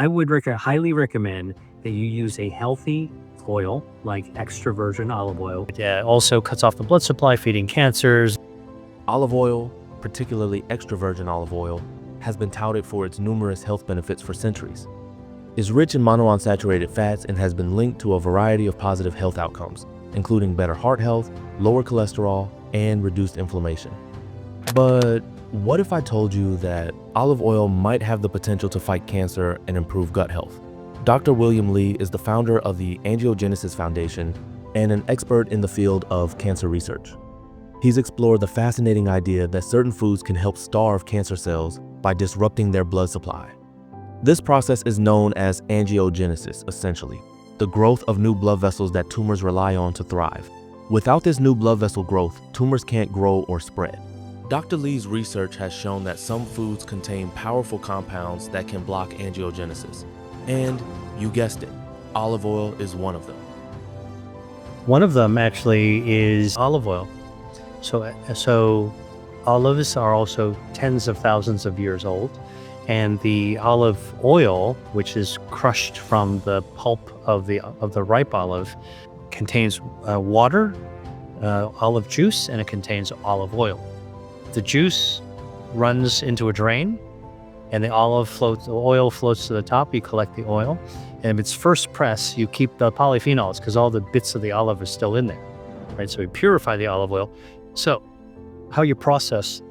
I would highly recommend that you use a healthy oil like extra virgin olive oil. It also cuts off the blood supply, feeding cancers. Olive oil, particularly extra virgin olive oil, has been touted for its numerous health benefits for centuries. It's rich in monounsaturated fats and has been linked to a variety of positive health outcomes, including better heart health, lower cholesterol, and reduced inflammation. But what if I told you that olive oil might have the potential to fight cancer and improve gut health? Dr. William Li is the founder of the Angiogenesis Foundation and an expert in the field of cancer research. He's explored the fascinating idea that certain foods can help starve cancer cells by disrupting their blood supply. This process is known as angiogenesis, essentially, the growth of new blood vessels that tumors rely on to thrive. Without this new blood vessel growth, tumors can't grow or spread. Dr. Li's research has shown that some foods contain powerful compounds that can block angiogenesis. And you guessed it, olive oil is one of them. One of them actually is olive oil. So olives are also tens of thousands of years old, and the olive oil, which is crushed from the pulp of the ripe olive, contains water, olive juice, and it contains olive oil. The juice runs into a drain, and the oil floats to the top. You collect the oil, and if it's first press, you keep the polyphenols because all the bits of the olive are still in there, right? So we purify the olive oil. So how you process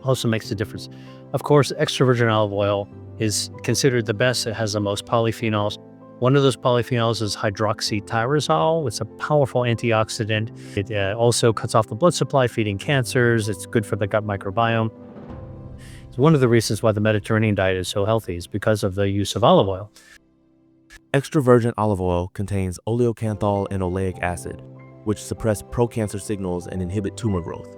also makes a difference. Of course, extra virgin olive oil is considered the best. It has the most polyphenols. One of those polyphenols is hydroxytyrosol. It's a powerful antioxidant. It also cuts off the blood supply, feeding cancers. It's good for the gut microbiome. It's one of the reasons why the Mediterranean diet is so healthy is because of the use of olive oil. Extra virgin olive oil contains oleocanthal and oleic acid, which suppress pro-cancer signals and inhibit tumor growth.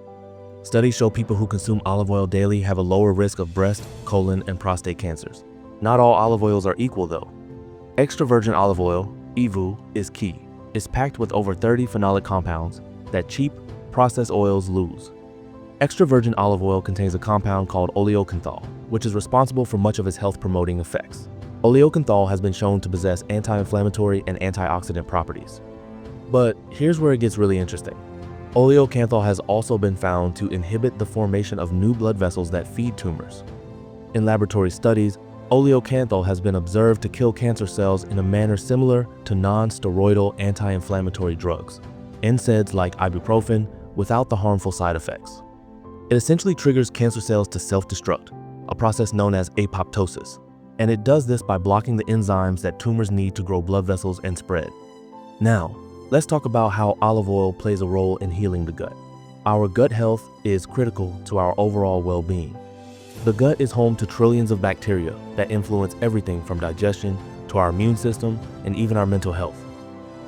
Studies show people who consume olive oil daily have a lower risk of breast, colon, and prostate cancers. Not all olive oils are equal though. Extra virgin olive oil, EVOO, is key. It's packed with over 30 phenolic compounds that cheap, processed oils lose. Extra virgin olive oil contains a compound called oleocanthal, which is responsible for much of its health-promoting effects. Oleocanthal has been shown to possess anti-inflammatory and antioxidant properties. But here's where it gets really interesting. Oleocanthal has also been found to inhibit the formation of new blood vessels that feed tumors. In laboratory studies, oleocanthal has been observed to kill cancer cells in a manner similar to non-steroidal anti-inflammatory drugs, NSAIDs like ibuprofen, without the harmful side effects. It essentially triggers cancer cells to self-destruct, a process known as apoptosis, and it does this by blocking the enzymes that tumors need to grow blood vessels and spread. Now, let's talk about how olive oil plays a role in healing the gut. Our gut health is critical to our overall well-being. The gut is home to trillions of bacteria that influence everything from digestion to our immune system and even our mental health.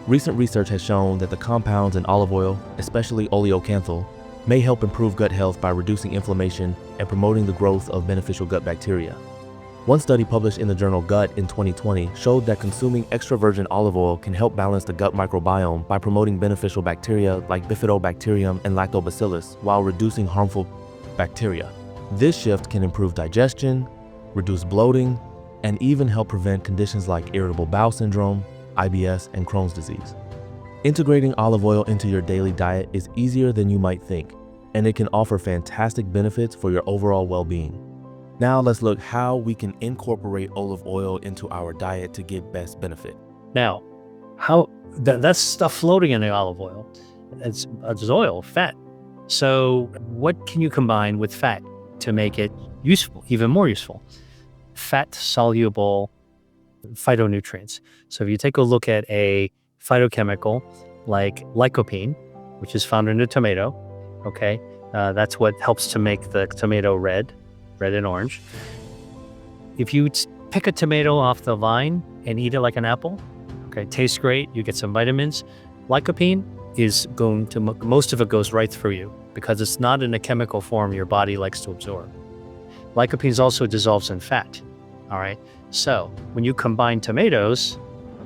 Recent research has shown that the compounds in olive oil, especially oleocanthal, may help improve gut health by reducing inflammation and promoting the growth of beneficial gut bacteria. One study published in the journal Gut in 2020 showed that consuming extra virgin olive oil can help balance the gut microbiome by promoting beneficial bacteria like bifidobacterium and lactobacillus while reducing harmful bacteria. This shift can improve digestion, reduce bloating, and even help prevent conditions like irritable bowel syndrome, IBS, and Crohn's disease. Integrating olive oil into your daily diet is easier than you might think, and it can offer fantastic benefits for your overall well-being. Now let's look how we can incorporate olive oil into our diet to get best benefit. Now, that's stuff floating in the olive oil. It's oil, fat. So what can you combine with fat to make it useful, even more useful? Fat-soluble phytonutrients. So if you take a look at a phytochemical like lycopene, which is found in a tomato, okay, that's what helps to make the tomato red and orange. If you pick a tomato off the vine and eat it like an apple, okay, it tastes great, you get some vitamins. Lycopene is going to, most of it goes right through you because it's not in a chemical form your body likes to absorb. Lycopene also dissolves in fat, all right? So when you combine tomatoes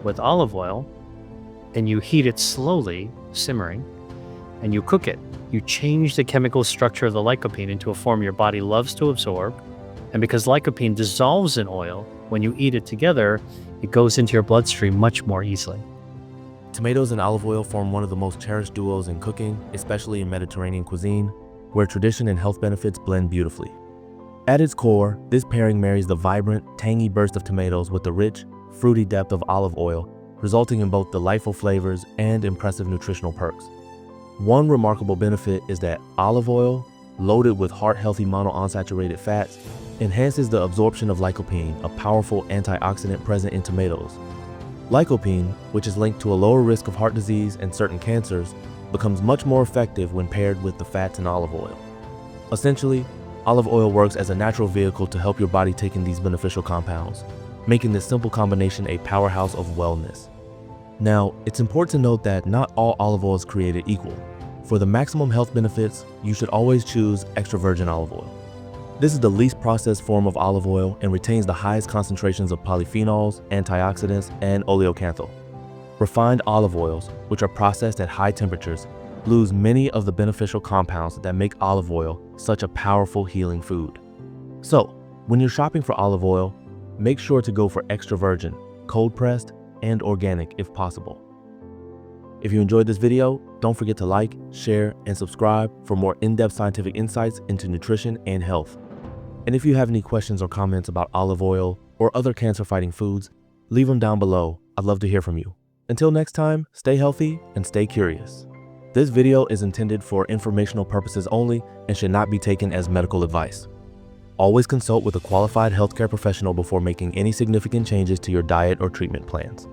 with olive oil and you heat it slowly, simmering, and you cook it, you change the chemical structure of the lycopene into a form your body loves to absorb, And because lycopene dissolves in oil, when you eat it together, it goes into your bloodstream much more easily. Tomatoes and olive oil form one of the most cherished duos in cooking, especially in Mediterranean cuisine, where tradition and health benefits blend beautifully. At its core, this pairing marries the vibrant, tangy burst of tomatoes with the rich, fruity depth of olive oil, resulting in both delightful flavors and impressive nutritional perks. One remarkable benefit is that olive oil, loaded with heart-healthy monounsaturated fats, enhances the absorption of lycopene, a powerful antioxidant present in tomatoes. Lycopene, which is linked to a lower risk of heart disease and certain cancers, becomes much more effective when paired with the fats in olive oil. Essentially, olive oil works as a natural vehicle to help your body take in these beneficial compounds, making this simple combination a powerhouse of wellness. Now, it's important to note that not all olive oil is created equal. For the maximum health benefits, you should always choose extra virgin olive oil. This is the least processed form of olive oil and retains the highest concentrations of polyphenols, antioxidants, and oleocanthal. Refined olive oils, which are processed at high temperatures, lose many of the beneficial compounds that make olive oil such a powerful healing food. So, when you're shopping for olive oil, make sure to go for extra virgin, cold pressed, and organic if possible. If you enjoyed this video, don't forget to like, share, and subscribe for more in-depth scientific insights into nutrition and health. And if you have any questions or comments about olive oil or other cancer-fighting foods, leave them down below. I'd love to hear from you. Until next time, stay healthy and stay curious. This video is intended for informational purposes only and should not be taken as medical advice. Always consult with a qualified healthcare professional before making any significant changes to your diet or treatment plans.